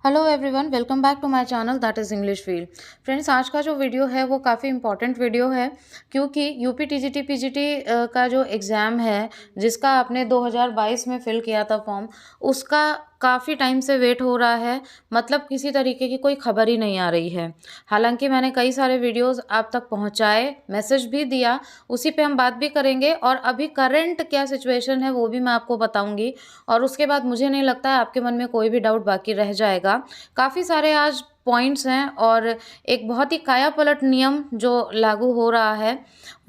Hello everyone, welcome back to my channel that is English field. Friends, आज का जो video है वो काफ़ी इंपॉर्टेंट वीडियो है क्योंकि यूपी टीजीटी पीजीटी का जो एग्ज़ाम है जिसका आपने 2022 में फ़िल किया था फॉर्म, उसका काफ़ी टाइम से वेट हो रहा है। मतलब किसी तरीके की कोई खबर ही नहीं आ रही है। हालांकि मैंने कई सारे वीडियोस आप तक पहुंचाए, मैसेज भी दिया, उसी पे हम बात भी करेंगे और अभी करंट क्या सिचुएशन है वो भी मैं आपको बताऊंगी। और उसके बाद मुझे नहीं लगता है आपके मन में कोई भी डाउट बाकी रह जाएगा। काफ़ी सारे आज पॉइंट्स हैं और एक बहुत ही काया पलट नियम जो लागू हो रहा है,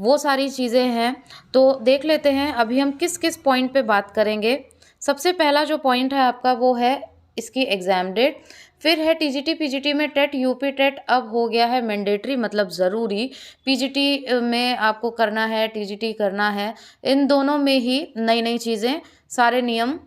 वो सारी चीज़ें हैं। तो देख लेते हैं अभी हम किस किस पॉइंट पे बात करेंगे। सबसे पहला जो पॉइंट है आपका वो है इसकी एग्ज़ाम डेट। फिर है टीजीटी पीजीटी में टेट, यूपी टेट अब हो गया है मैंडेटरी, मतलब ज़रूरी। पीजीटी में आपको करना है, टीजीटी करना है, इन दोनों में ही नई नई चीज़ें, सारे नियम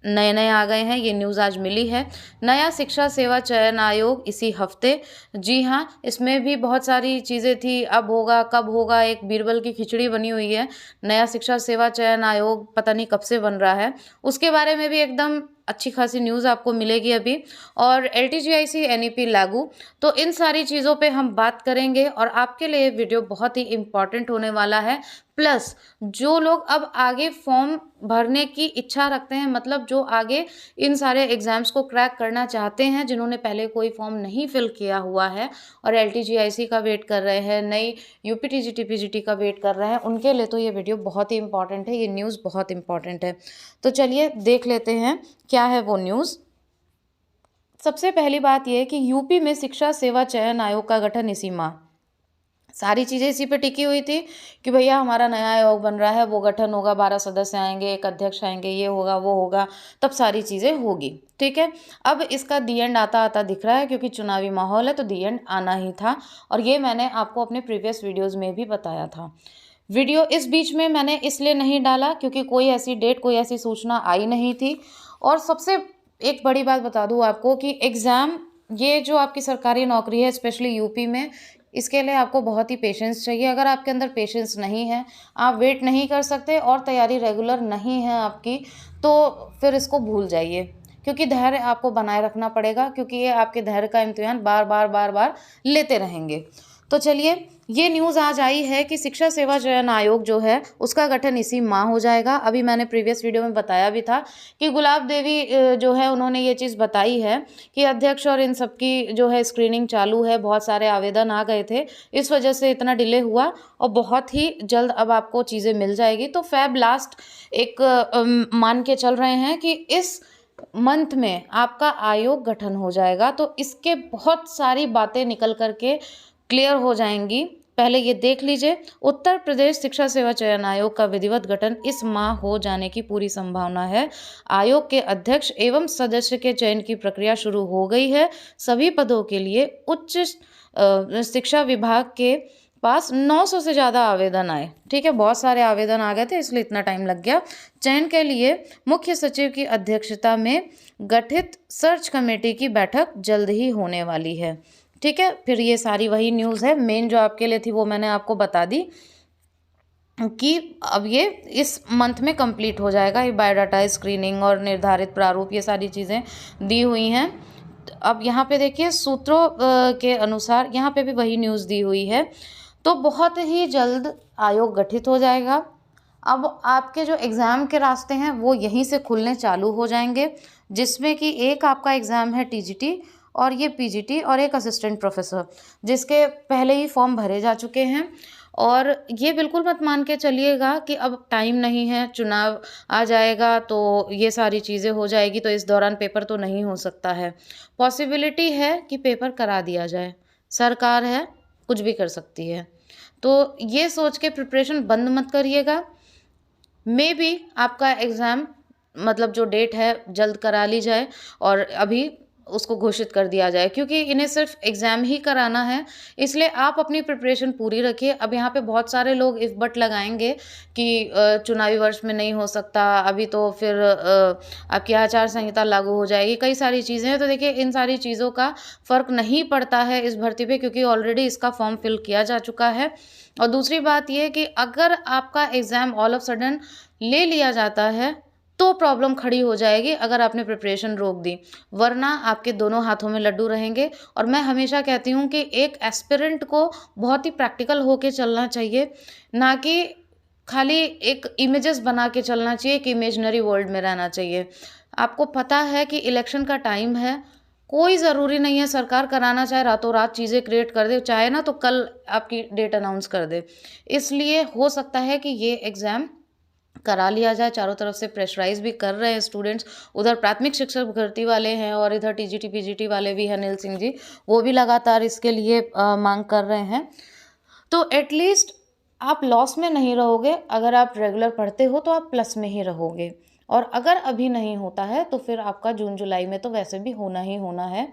नए नए आ गए हैं। ये न्यूज़ आज मिली है। नया शिक्षा सेवा चयन आयोग इसी हफ्ते, जी हाँ, इसमें भी बहुत सारी चीज़ें थी, अब होगा कब होगा, एक बीरबल की खिचड़ी बनी हुई है। नया शिक्षा सेवा चयन आयोग पता नहीं कब से बन रहा है, उसके बारे में भी एकदम अच्छी खासी न्यूज़ आपको मिलेगी अभी। और एलटीजीआईसी एनईपी लागू, तो इन सारी चीज़ों पे हम बात करेंगे और आपके लिए वीडियो बहुत ही इम्पॉर्टेंट होने वाला है। प्लस जो लोग अब आगे फॉर्म भरने की इच्छा रखते हैं, मतलब जो आगे इन सारे एग्ज़ाम्स को क्रैक करना चाहते हैं, जिन्होंने पहले कोई फॉर्म नहीं फिल किया हुआ है और एलटीजीआईसी का वेट कर रहे हैं, नई यूपी टीजीटी पीजीटी का वेट कर रहे हैं, उनके लिए तो ये वीडियो बहुत ही इंपॉर्टेंट है, ये न्यूज़ बहुत इंपॉर्टेंट है। तो चलिए देख लेते हैं क्या है वो न्यूज़। सबसे पहली बात यह है कि यूपी में शिक्षा सेवा चयन आयोग का गठन इसी माह, सारी चीज़ें इसी पे टिकी हुई थी कि भैया हमारा नया आयोग बन रहा है, वो गठन होगा, 12 सदस्य आएंगे, एक अध्यक्ष आएंगे, ये होगा वो होगा, तब सारी चीज़ें होगी। ठीक है, अब इसका दी एंड आता आता दिख रहा है क्योंकि चुनावी माहौल है तो दी एंड आना ही था। और ये मैंने आपको अपने प्रीवियस वीडियोज़ में भी बताया था। वीडियो इस बीच में मैंने इसलिए नहीं डाला क्योंकि कोई ऐसी डेट, कोई ऐसी सूचना आई नहीं थी। और सबसे एक बड़ी बात बता दूं आपको कि एग्ज़ाम, ये जो आपकी सरकारी नौकरी है स्पेशली यूपी में, इसके लिए आपको बहुत ही पेशेंस चाहिए। अगर आपके अंदर पेशेंस नहीं है, आप वेट नहीं कर सकते और तैयारी रेगुलर नहीं है आपकी, तो फिर इसको भूल जाइए क्योंकि धैर्य आपको बनाए रखना पड़ेगा, क्योंकि ये आपके धैर्य का इम्तिहान बार बार बार बार लेते रहेंगे। तो चलिए, ये न्यूज़ आज आई है कि शिक्षा सेवा चयन आयोग जो है उसका गठन इसी माह हो जाएगा। अभी मैंने प्रीवियस वीडियो में बताया भी था कि गुलाब देवी जो है उन्होंने ये चीज़ बताई है कि अध्यक्ष और इन सब की जो है स्क्रीनिंग चालू है, बहुत सारे आवेदन आ गए थे, इस वजह से इतना डिले हुआ और बहुत ही जल्द अब आपको चीज़ें मिल जाएगी। तो फैब लास्ट एक मान के चल रहे हैं कि इस मंथ में आपका आयोग गठन हो जाएगा, तो इसके बहुत सारी बातें निकल करके क्लियर हो जाएंगी। पहले ये देख लीजिए, उत्तर प्रदेश शिक्षा सेवा चयन आयोग का विधिवत गठन इस माह हो जाने की पूरी संभावना है। आयोग के अध्यक्ष एवं सदस्य के चयन की प्रक्रिया शुरू हो गई है। सभी पदों के लिए उच्च शिक्षा विभाग के पास 900 से ज़्यादा आवेदन आए। ठीक है, बहुत सारे आवेदन आ गए थे इसलिए इतना टाइम लग गया। चयन के लिए मुख्य सचिव की अध्यक्षता में गठित सर्च कमेटी की बैठक जल्द ही होने वाली है। ठीक है, फिर ये सारी वही न्यूज़ है, मेन जो आपके लिए थी वो मैंने आपको बता दी कि अब ये इस मंथ में कंप्लीट हो जाएगा। ये बायोडाटा स्क्रीनिंग और निर्धारित प्रारूप, ये सारी चीज़ें दी हुई हैं। अब यहाँ पे देखिए सूत्रों के अनुसार यहाँ पे भी वही न्यूज़ दी हुई है। तो बहुत ही जल्द आयोग गठित हो जाएगा। अब आपके जो एग्ज़ाम के रास्ते हैं वो यहीं से खुलने चालू हो जाएंगे, जिसमें कि एक आपका एग्ज़ाम है टीजीटी और ये पीजीटी और एक असिस्टेंट प्रोफेसर, जिसके पहले ही फॉर्म भरे जा चुके हैं। और ये बिल्कुल मत मान के चलिएगा कि अब टाइम नहीं है, चुनाव आ जाएगा तो ये सारी चीज़ें हो जाएगी तो इस दौरान पेपर तो नहीं हो सकता है। पॉसिबिलिटी है कि पेपर करा दिया जाए, सरकार है, कुछ भी कर सकती है। तो ये सोच के प्रिपरेशन बंद मत करिएगा। मे बी आपका एग्ज़ाम, मतलब जो डेट है, जल्द करा ली जाए और अभी उसको घोषित कर दिया जाए, क्योंकि इन्हें सिर्फ एग्ज़ाम ही कराना है, इसलिए आप अपनी प्रिपरेशन पूरी रखिए। अब यहाँ पे बहुत सारे लोग इफ बट लगाएंगे कि चुनावी वर्ष में नहीं हो सकता, अभी तो फिर आपकी आचार संहिता लागू हो जाएगी, कई सारी चीज़ें हैं। तो देखिए, इन सारी चीज़ों का फ़र्क नहीं पड़ता है इस भर्ती पे, क्योंकि ऑलरेडी इसका फॉर्म फिल किया जा चुका है। और दूसरी बात यह कि अगर आपका एग्ज़ाम ऑल ऑफ सडन ले लिया जाता है तो प्रॉब्लम खड़ी हो जाएगी अगर आपने प्रिपरेशन रोक दी, वरना आपके दोनों हाथों में लड्डू रहेंगे। और मैं हमेशा कहती हूँ कि एक एस्पिरेंट को बहुत ही प्रैक्टिकल होके चलना चाहिए, ना कि खाली एक इमेजेस बना के चलना चाहिए, एक इमेजिनरी वर्ल्ड में रहना चाहिए। आपको पता है कि इलेक्शन का टाइम है, कोई ज़रूरी नहीं है सरकार कराना चाहे रातों रात चीज़ें क्रिएट कर दे, चाहे ना तो कल आपकी डेट अनाउंस कर दे। इसलिए हो सकता है कि ये एग्ज़ाम करा लिया जाए। चारों तरफ से प्रेशराइज़ भी कर रहे हैं स्टूडेंट्स, उधर प्राथमिक शिक्षक भर्ती वाले हैं और इधर टीजीटी पीजीटी वाले भी हैं, अनिल सिंह जी, वो भी लगातार इसके लिए मांग कर रहे हैं। तो एटलीस्ट आप लॉस में नहीं रहोगे, अगर आप रेगुलर पढ़ते हो तो आप प्लस में ही रहोगे। और अगर अभी नहीं होता है तो फिर आपका जून जुलाई में तो वैसे भी होना ही होना है।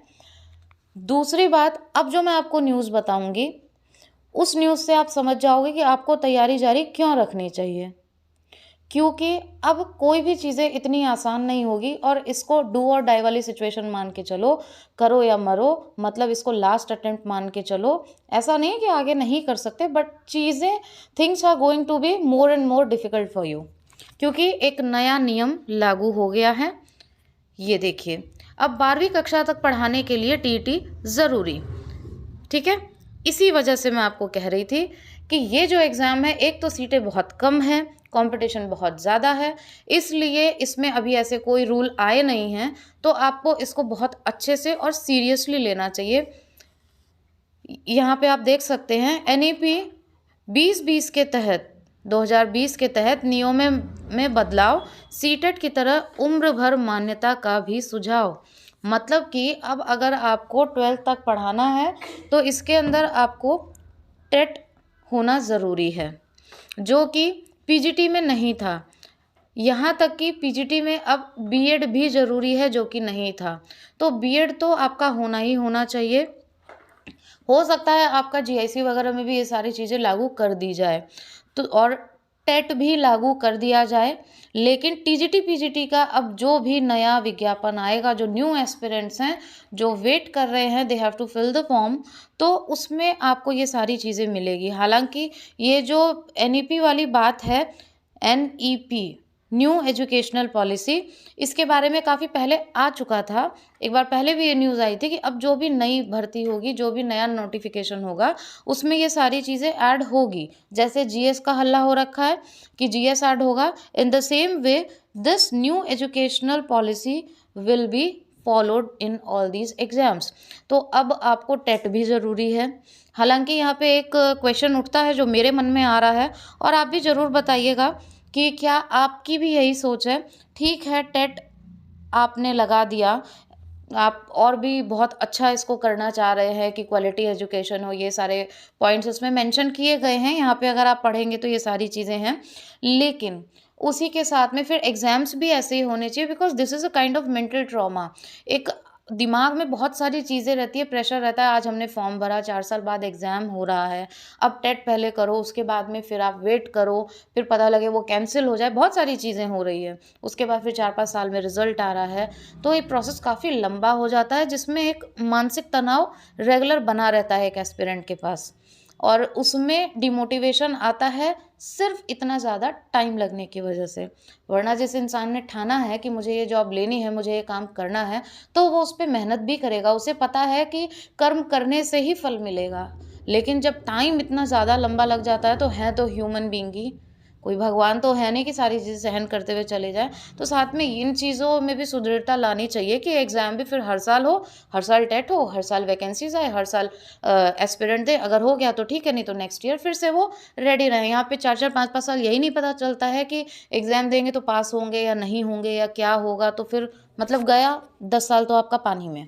दूसरी बात, अब जो मैं आपको न्यूज़ बताऊंगी उस न्यूज़ से आप समझ जाओगे कि आपको तैयारी जारी क्यों रखनी चाहिए, क्योंकि अब कोई भी चीज़ें इतनी आसान नहीं होगी और इसको डू और डाई वाली सिचुएशन मान के चलो, करो या मरो, मतलब इसको लास्ट अटेम्प्ट मान के चलो। ऐसा नहीं है कि आगे नहीं कर सकते, बट चीज़ें, things are going to be more and more difficult for you, क्योंकि एक नया नियम लागू हो गया है। ये देखिए, अब 12वीं कक्षा तक पढ़ाने के लिए टीईटी ज़रूरी, ठीक है। इसी वजह से मैं आपको कह रही थी कि ये जो एग्ज़ाम है, एक तो सीटें बहुत कम हैं, कंपटीशन बहुत ज़्यादा है, इसलिए इसमें अभी ऐसे कोई रूल आए नहीं हैं, तो आपको इसको बहुत अच्छे से और सीरियसली लेना चाहिए। यहाँ पे आप देख सकते हैं एनईपी 2020 के तहत 2020 के तहत नियमों में बदलाव, सीटेट की तरह उम्र भर मान्यता का भी सुझाव। मतलब कि अब अगर आपको 12th तक पढ़ाना है तो इसके अंदर आपको टेट होना ज़रूरी है, जो कि पीजीटी में नहीं था। यहाँ तक कि पीजीटी में अब बीएड भी ज़रूरी है, जो कि नहीं था। तो बीएड तो आपका होना ही होना चाहिए। हो सकता है आपका जीआईसी वगैरह में भी ये सारी चीज़ें लागू कर दी जाए, तो और टेट भी लागू कर दिया जाए। लेकिन टीजीटी पीजीटी का अब जो भी नया विज्ञापन आएगा, जो न्यू एस्पिरेंट्स हैं जो वेट कर रहे हैं, they have to fill the form, तो उसमें आपको ये सारी चीज़ें मिलेगी। हालांकि ये जो एनईपी वाली बात है, एनईपी न्यू एजुकेशनल पॉलिसी, इसके बारे में काफ़ी पहले आ चुका था। एक बार पहले भी ये न्यूज़ आई थी कि अब जो भी नई भर्ती होगी, जो भी नया नोटिफिकेशन होगा, उसमें ये सारी चीज़ें ऐड होगी। जैसे जीएस का हल्ला हो रखा है कि जीएस ऐड होगा, in the same way this new educational policy will be followed in all these exams. तो अब आपको टेट भी ज़रूरी है। हालांकि यहाँ पे एक क्वेश्चन उठता है जो मेरे मन में आ रहा है, और आप भी ज़रूर बताइएगा कि क्या आपकी भी यही सोच है। ठीक है, टेट आपने लगा दिया, आप और भी बहुत अच्छा इसको करना चाह रहे हैं कि क्वालिटी एजुकेशन हो, ये सारे पॉइंट्स उसमें मेंशन किए गए हैं। यहाँ पे अगर आप पढ़ेंगे तो ये सारी चीज़ें हैं, लेकिन उसी के साथ में फिर एग्ज़ाम्स भी ऐसे ही होने चाहिए, because this is a kind of mental trauma. एक दिमाग में बहुत सारी चीज़ें रहती है, प्रेशर रहता है। आज हमने फॉर्म भरा, 4 साल बाद एग्ज़ाम हो रहा है, अब टेट पहले करो, उसके बाद में फिर आप वेट करो, फिर पता लगे वो कैंसिल हो जाए, बहुत सारी चीज़ें हो रही है। उसके बाद फिर 4-5 साल में रिजल्ट आ रहा है, तो ये प्रोसेस काफ़ी लंबा हो जाता है, जिसमें एक मानसिक तनाव रेगुलर बना रहता है एक एस्पिरेंट के पास, और उसमें डिमोटिवेशन आता है सिर्फ इतना ज़्यादा टाइम लगने की वजह से। वरना जिस इंसान ने ठाना है कि मुझे ये जॉब लेनी है, मुझे ये काम करना है, तो वो उस पे मेहनत भी करेगा। उसे पता है कि कर्म करने से ही फल मिलेगा। लेकिन जब टाइम इतना ज़्यादा लंबा लग जाता है, तो है तो ह्यूमन बीइंग ही, कोई भगवान तो है नहीं कि सारी चीज़ें सहन करते हुए चले जाए। तो साथ में इन चीज़ों में भी सुदृढ़ता लानी चाहिए कि एग्ज़ाम भी फिर हर साल हो, हर साल टेट हो, हर साल वैकेंसीज आए, हर साल एस्पिरेंट दे। अगर हो गया तो ठीक है, नहीं तो नेक्स्ट ईयर फिर से वो रेडी रहें। यहाँ पे 4-4 5-5 साल यही नहीं पता चलता है कि एग्ज़ाम देंगे तो पास होंगे या नहीं होंगे या क्या होगा, तो फिर मतलब गया 10 साल तो आपका पानी में।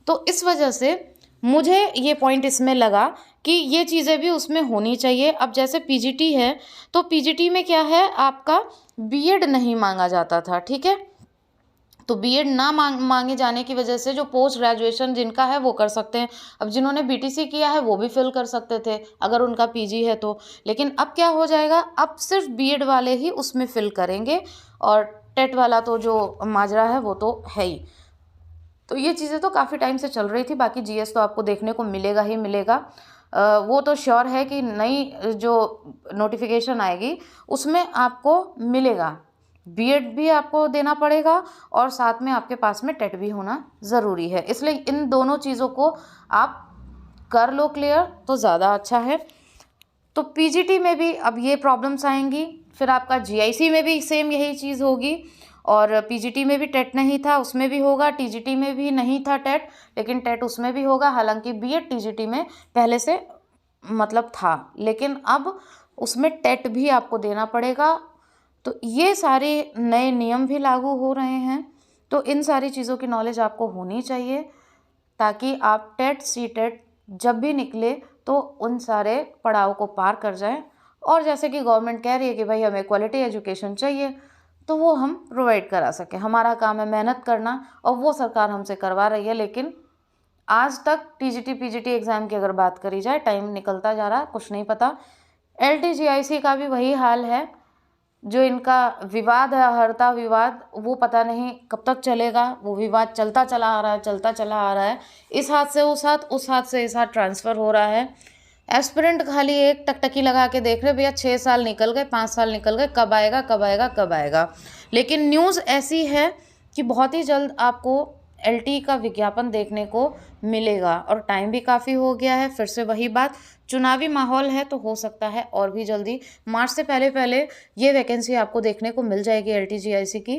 तो इस वजह से मुझे ये पॉइंट इसमें लगा कि ये चीज़ें भी उसमें होनी चाहिए। अब जैसे पीजीटी है, तो पीजीटी में क्या है, आपका बीएड नहीं मांगा जाता था, ठीक है। तो बीएड ना मांगे जाने की वजह से जो पोस्ट ग्रेजुएशन जिनका है वो कर सकते हैं। अब जिन्होंने बीटीसी किया है वो भी फिल कर सकते थे अगर उनका पीजी है तो। लेकिन अब क्या हो जाएगा, अब सिर्फ बीएड वाले ही उसमें फिल करेंगे, और टेट वाला तो जो माजरा है वो तो है ही। तो ये चीज़ें तो काफ़ी टाइम से चल रही थी। बाकी जीएस तो आपको देखने को मिलेगा ही मिलेगा। वो तो श्योर है कि नई जो नोटिफिकेशन आएगी उसमें आपको मिलेगा बीएड भी आपको देना पड़ेगा और साथ में आपके पास में टेट भी होना ज़रूरी है। इसलिए इन दोनों चीज़ों को आप कर लो क्लियर तो ज़्यादा अच्छा है। तो पीजीटी में भी अब ये प्रॉब्लम्स आएंगी, फिर आपका जीआईसी में भी सेम यही चीज़ होगी, और पीजीटी में भी टेट नहीं था उसमें भी होगा, टीजीटी में भी नहीं था टेट लेकिन टेट उसमें भी होगा। हालांकि बीएड टीजीटी में पहले से मतलब था, लेकिन अब उसमें टेट भी आपको देना पड़ेगा। तो ये सारे नए नियम भी लागू हो रहे हैं, तो इन सारी चीज़ों की नॉलेज आपको होनी चाहिए ताकि आप टेट सी टेट जब भी निकले तो उन सारे पड़ाव को पार कर जाएं। और जैसे कि गवर्नमेंट कह रही है कि भाई हमें क्वालिटी एजुकेशन चाहिए, तो वो हम प्रोवाइड करा सकें। हमारा काम है मेहनत करना और वो सरकार हमसे करवा रही है। लेकिन आज तक टीजीटी पीजीटी एग्ज़ाम की अगर बात करी जाए, टाइम निकलता जा रहा है, कुछ नहीं पता। एलटीजीआईसी का भी वही हाल है, जो इनका विवाद है, हरता विवाद, वो पता नहीं कब तक चलेगा। वो विवाद चलता चला आ रहा है, चलता चला आ रहा है, इस हाथ से उस हाथ, उस हाथ से इस हाथ ट्रांसफ़र हो रहा है। एस्पिरेंट खाली एक टकटकी लगा के देख रहे भैया 6 साल निकल गए, 5 साल निकल गए, कब आएगा कब आएगा कब आएगा। लेकिन न्यूज़ ऐसी है कि बहुत ही जल्द आपको एलटी का विज्ञापन देखने को मिलेगा और टाइम भी काफ़ी हो गया है। फिर से वही बात, चुनावी माहौल है तो हो सकता है और भी जल्दी मार्च से पहले पहले ये वैकेंसी आपको देखने को मिल जाएगी एलटीजीआईसी की,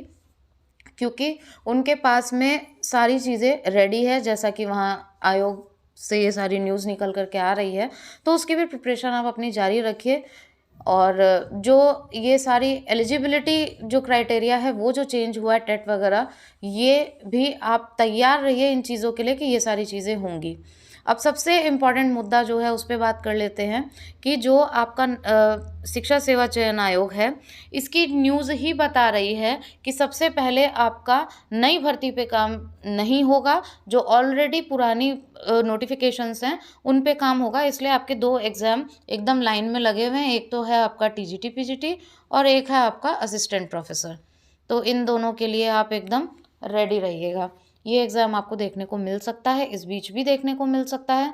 क्योंकि उनके पास में सारी चीज़ें रेडी है। जैसा कि वहाँ आयोग से ये सारी न्यूज़ निकल करके आ रही है, तो उसकी भी प्रिपरेशन आप अपनी जारी रखिए। और जो ये सारी एलिजिबिलिटी जो क्राइटेरिया है वो जो चेंज हुआ है टेट वगैरह, ये भी आप तैयार रहिए इन चीज़ों के लिए कि ये सारी चीज़ें होंगी। अब सबसे इम्पॉर्टेंट मुद्दा जो है उस पर बात कर लेते हैं कि जो आपका शिक्षा सेवा चयन आयोग है, इसकी न्यूज़ ही बता रही है कि सबसे पहले आपका नई भर्ती पे काम नहीं होगा, जो ऑलरेडी पुरानी नोटिफिकेशंस हैं उन पे काम होगा। इसलिए आपके 2 एग्ज़ाम एकदम लाइन में लगे हुए हैं, एक तो है आपका टीजीटी पीजीटी और एक है आपका असिस्टेंट प्रोफेसर। तो इन दोनों के लिए आप एकदम रेडी रहिएगा। ये एग्ज़ाम आपको देखने को मिल सकता है, इस बीच भी देखने को मिल सकता है,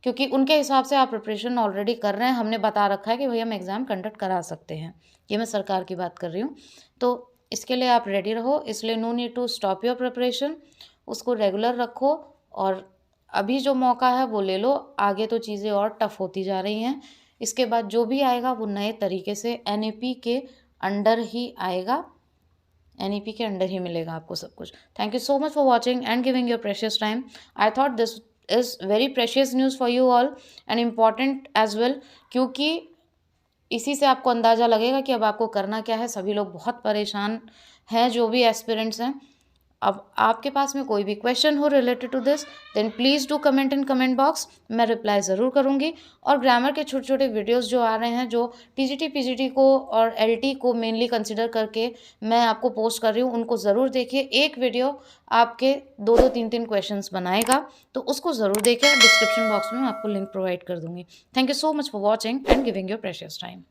क्योंकि उनके हिसाब से आप प्रिपरेशन ऑलरेडी कर रहे हैं। हमने बता रखा है कि भैया हम एग्ज़ाम कंडक्ट करा सकते हैं, ये मैं सरकार की बात कर रही हूँ। तो इसके लिए आप रेडी रहो, इसलिए no need to stop your preparation, उसको रेगुलर रखो और अभी जो मौका है वो ले लो। आगे तो चीज़ें और टफ होती जा रही हैं, इसके बाद जो भी आएगा वो नए तरीके से एनईपी के अंडर ही आएगा, एनईपी के अंडर ही मिलेगा आपको सब कुछ। Thank you so much for watching and giving your precious time. I thought this is very precious news for you all and important as well, क्योंकि इसी से आपको अंदाज़ा लगेगा कि अब आपको करना क्या है। सभी लोग बहुत परेशान हैं, जो भी एस्पिरेंट्स हैं। अब आपके पास में कोई भी क्वेश्चन हो related to this, then please do comment in comment box, मैं रिप्लाई ज़रूर करूँगी। और ग्रामर के छोटे छोटे वीडियोस जो आ रहे हैं, जो टीजीटी पीजीटी को और एलटी को मेनली कंसिडर करके मैं आपको पोस्ट कर रही हूँ, उनको ज़रूर देखिए। एक वीडियो आपके 2-2 3-3 क्वेश्चंस बनाएगा, तो उसको ज़रूर देखिए। डिस्क्रिप्शन बॉक्स में मैं आपको लिंक प्रोवाइड कर दूँगी। Thank you so much for watching and giving your precious time.